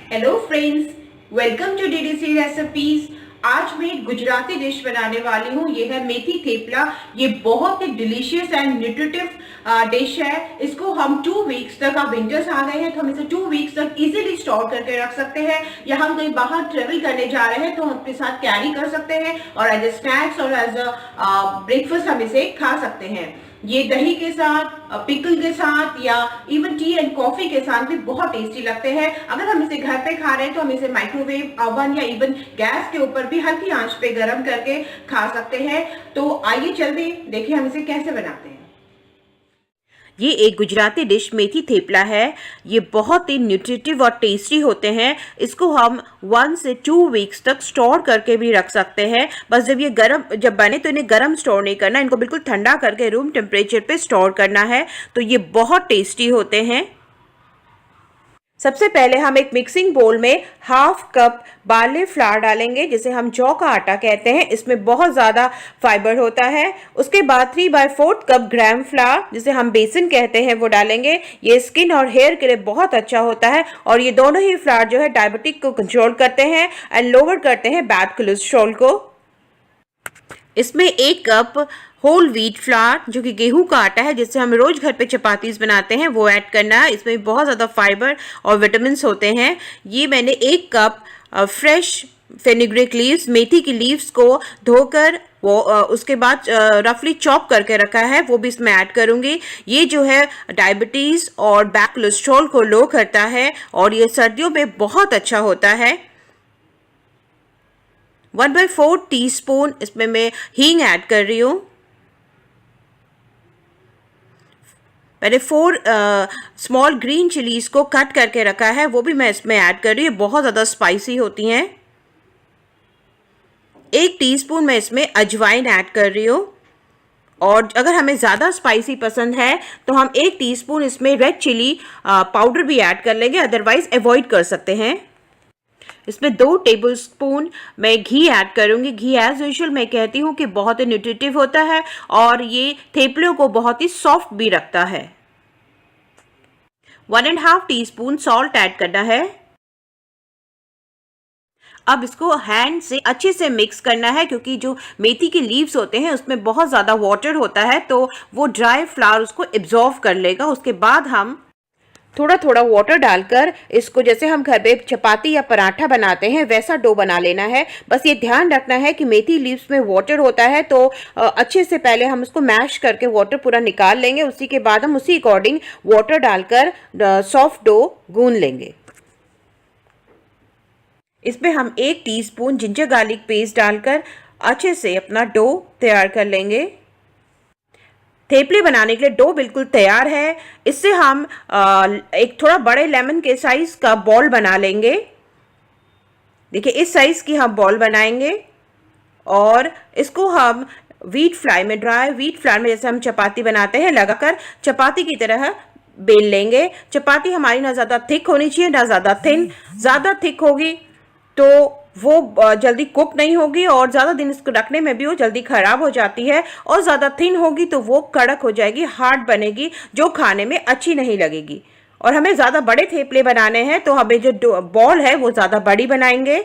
Hello friends, welcome to DDC recipes. आज मैं एक गुजराती डिश बनाने वाली हूँ। ये है मेथी थेपला। ये बहुत ही डिलीशियस एंड न्यूट्रिटिव डिश है। इसको हम 2 वीक्स तक, अब विंटर्स आ गए हैं तो हम इसे 2 वीक्स तक इजीली स्टोर करके रख सकते हैं, या हम कहीं बाहर ट्रेवल करने जा रहे हैं तो हम अपने साथ कैरी कर सकते हैं और एज ए स्नैक्स और एज अ ब्रेकफास्ट हम इसे खा सकते हैं। ये दही के साथ, पिकल के साथ या इवन टी एंड कॉफी के साथ भी बहुत टेस्टी लगते हैं। अगर हम इसे घर पे खा रहे हैं तो हम इसे माइक्रोवेव ओवन या इवन गैस के ऊपर भी हल्की आंच पे गर्म करके खा सकते हैं। तो आइए जल्दी देखिए हम इसे कैसे बनाते हैं। ये एक गुजराती डिश मेथी थेपला है। ये बहुत ही न्यूट्रिटिव और टेस्टी होते हैं। इसको हम 1 से 2 वीक्स तक स्टोर करके भी रख सकते हैं। बस जब बने तो इन्हें गर्म स्टोर नहीं करना, इनको बिल्कुल ठंडा करके रूम टेम्परेचर पे स्टोर करना है। तो ये बहुत टेस्टी होते हैं। सबसे पहले हम एक मिक्सिंग बोल में 1/2 कप बार्ले फ्लावर डालेंगे, जिसे हम जौ का आटा कहते हैं। इसमें बहुत ज़्यादा फाइबर होता है। उसके बाद 3/4 कप ग्राम फ्लावर, जिसे हम बेसन कहते हैं, वो डालेंगे। ये स्किन और हेयर के लिए बहुत अच्छा होता है और ये दोनों ही फ्लावर जो है डायबिटिक को कंट्रोल करते हैं एंड लोअर करते हैं बैड कोलेस्ट्रॉल को। इसमें 1 कप होल व्हीट फ्लावर, जो कि गेहूं का आटा है, जिससे हम रोज घर पे चपातीस बनाते हैं, वो ऐड करना है। इसमें बहुत ज़्यादा फाइबर और विटामिन होते हैं। ये मैंने 1 कप फ्रेश फेनुग्रीक लीव्स, मेथी की लीव्स को धोकर वो उसके बाद रफली चॉप करके रखा है, वो भी इसमें ऐड करूंगी। ये जो है डायबिटीज़ और बैड कोलेस्ट्रॉल को लो करता है और ये सर्दियों में बहुत अच्छा होता है। 1/4 टीस्पून इसमें मैं हींग ऐड कर रही हूँ। मैंने 4 स्मॉल ग्रीन चिलीज को कट करके रखा है, वो भी मैं इसमें ऐड कर रही हूँ। बहुत ज़्यादा स्पाइसी होती हैं। 1 टीस्पून मैं इसमें अजवाइन ऐड कर रही हूँ। और अगर हमें ज़्यादा स्पाइसी पसंद है तो हम 1 टीस्पून इसमें रेड चिली पाउडर भी ऐड कर लेंगे, अदरवाइज अवॉइड कर सकते हैं। इसमें 2 टेबलस्पून मैं घी ऐड करूंगी। घी एज यूजुअल मैं कहती हूँ कि बहुत ही न्यूट्रिटिव होता है और ये थेपलों को बहुत ही सॉफ्ट भी रखता है। 1.5 टीस्पून सॉल्ट ऐड करना है। अब इसको हैंड से अच्छे से मिक्स करना है, क्योंकि जो मेथी के लीव्स होते हैं उसमें बहुत ज़्यादा वाटर होता है, तो वो ड्राई फ्लावर उसको एब्जॉर्व कर लेगा। उसके बाद हम थोड़ा थोड़ा वाटर डालकर इसको, जैसे हम घर पे चपाती या पराठा बनाते हैं, वैसा डो बना लेना है। बस ये ध्यान रखना है कि मेथी लीव्स में वाटर होता है, तो अच्छे से पहले हम उसको मैश करके वाटर पूरा निकाल लेंगे। उसी के बाद हम उसी अकॉर्डिंग वाटर डालकर सॉफ्ट डो गूंद लेंगे। इसमें हम 1 टीस्पून जिंजर गार्लिक पेस्ट डालकर अच्छे से अपना डो तैयार कर लेंगे। थेपले बनाने के लिए डो बिल्कुल तैयार है। इससे हम एक थोड़ा बड़े लेमन के साइज का बॉल बना लेंगे। देखिए इस साइज की हम बॉल बनाएंगे और इसको हम व्हीट फ्लाई में, ड्राई व्हीट फ्लाई में, जैसे हम चपाती बनाते हैं, लगाकर चपाती की तरह बेल लेंगे। चपाती हमारी ना ज़्यादा थिक होनी चाहिए ना ज़्यादा थिन। ज़्यादा थिक होगी तो वो जल्दी कुक नहीं होगी और ज़्यादा दिन इसको रखने में भी वो जल्दी ख़राब हो जाती है, और ज़्यादा थिन होगी तो वो कड़क हो जाएगी, हार्ड बनेगी, जो खाने में अच्छी नहीं लगेगी। और हमें ज़्यादा बड़े थेपले बनाने हैं तो हमें जो बॉल है वो ज़्यादा बड़ी बनाएंगे।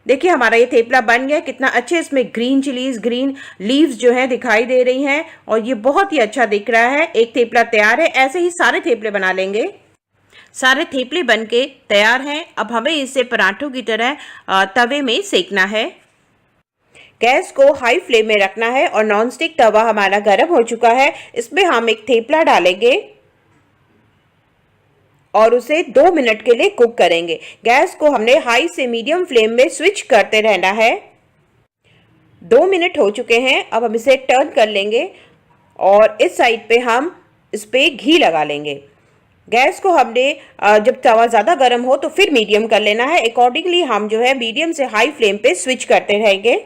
देखिए हमारा ये थेपला बन गया। कितना अच्छे इसमें ग्रीन चिलीज, ग्रीन लीव्स जो है दिखाई दे रही हैं और ये बहुत ही अच्छा दिख रहा है। एक थेपला तैयार है। ऐसे ही सारे थेपले बना लेंगे। सारे थेपले बनके तैयार हैं। अब हमें इसे पराठों की तरह तवे में सेकना है। गैस को हाई फ्लेम में रखना है और नॉनस्टिक तवा हमारा गर्म हो चुका है। इसमें हम एक थेपला डालेंगे और उसे 2 मिनट के लिए कुक करेंगे। गैस को हमने हाई से मीडियम फ्लेम में स्विच करते रहना है। 2 मिनट हो चुके हैं। अब हम इसे टर्न कर लेंगे और इस साइड पे हम इस पे घी लगा लेंगे। गैस को हमने जब तवा ज़्यादा गर्म हो तो फिर मीडियम कर लेना है। अकॉर्डिंगली हम जो है मीडियम से हाई फ्लेम पे स्विच करते रहेंगे।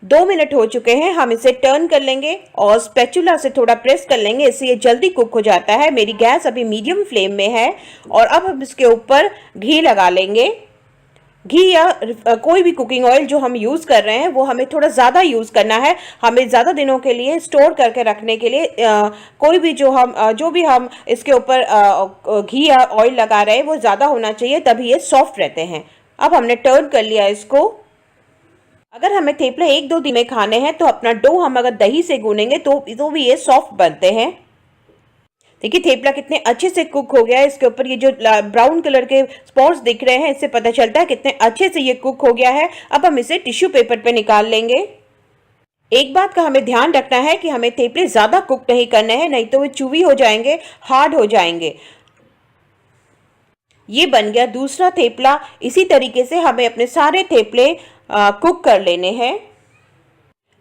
2 मिनट हो चुके हैं। हम इसे टर्न कर लेंगे और स्पैचुला से थोड़ा प्रेस कर लेंगे, इससे ये जल्दी कुक हो जाता है। मेरी गैस अभी मीडियम फ्लेम में है और अब हम इसके ऊपर घी लगा लेंगे। घी या कोई भी कुकिंग ऑयल जो हम यूज़ कर रहे हैं वो हमें थोड़ा ज़्यादा यूज़ करना है। हमें ज़्यादा दिनों के लिए स्टोर करके रखने के लिए कोई भी जो भी हम इसके ऊपर घी या ऑयल लगा रहे हैं वो ज़्यादा होना चाहिए, तभी ये सॉफ्ट रहते हैं। अब हमने टर्न कर लिया इसको। अगर हमें थेपले 1-2 दिन में खाने हैं तो अपना डो हम अगर दही से गूनेंगे तो भी ये सॉफ्ट बनते हैं। देखिए थेपला कितने अच्छे से कुक हो गया है। इसके ऊपर ये जो ब्राउन कलर के स्पॉट्स दिख रहे हैं, इससे पता चलता है कितने अच्छे से ये कुक हो गया है। अब हम इसे टिश्यू पेपर पे निकाल लेंगे। एक बात का हमें ध्यान रखना है कि हमें थेपले ज़्यादा कुक नहीं करने हैं, नहीं तो वे चूवी हो जाएंगे, हार्ड हो जाएंगे। ये बन गया दूसरा थेपला। इसी तरीके से हमें अपने सारे थेपले कुक कर लेने हैं।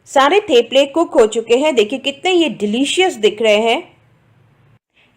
सारे थेपले कुक हो चुके हैं। देखिए कितने ये डिलीशियस दिख रहे हैं।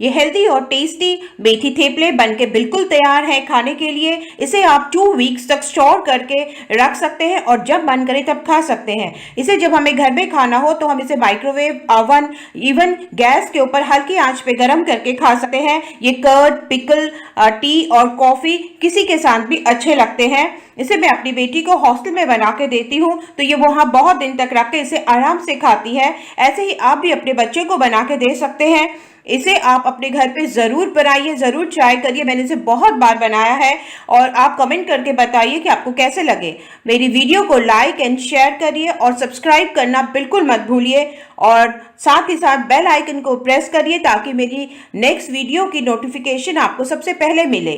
ये हेल्दी और टेस्टी मेथी थेपले बनके बिल्कुल तैयार है खाने के लिए। इसे आप 2 वीक्स तक स्टोर करके रख सकते हैं और जब मन करे तब खा सकते हैं। इसे जब हमें घर में खाना हो तो हम इसे माइक्रोवेव, ओवन, इवन गैस के ऊपर हल्की आंच पे गर्म करके खा सकते हैं। ये कर्ड, पिकल, टी और कॉफ़ी किसी के साथ भी अच्छे लगते हैं। इसे मैं अपनी बेटी को हॉस्टल में बना के देती हूँ तो ये वहाँ बहुत दिन तक रख के इसे आराम से खाती है। ऐसे ही आप भी अपने बच्चे को बना के दे सकते हैं। इसे आप अपने घर पे ज़रूर बनाइए, ज़रूर ट्राई करिए। मैंने इसे बहुत बार बनाया है और आप कमेंट करके बताइए कि आपको कैसे लगे। मेरी वीडियो को लाइक एंड शेयर करिए और सब्सक्राइब करना बिल्कुल मत भूलिए और साथ ही साथ बेल आइकन को प्रेस करिए ताकि मेरी नेक्स्ट वीडियो की नोटिफिकेशन आपको सबसे पहले मिले।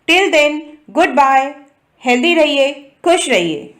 Till then, goodbye, healthy रहिए, खुश रहिए।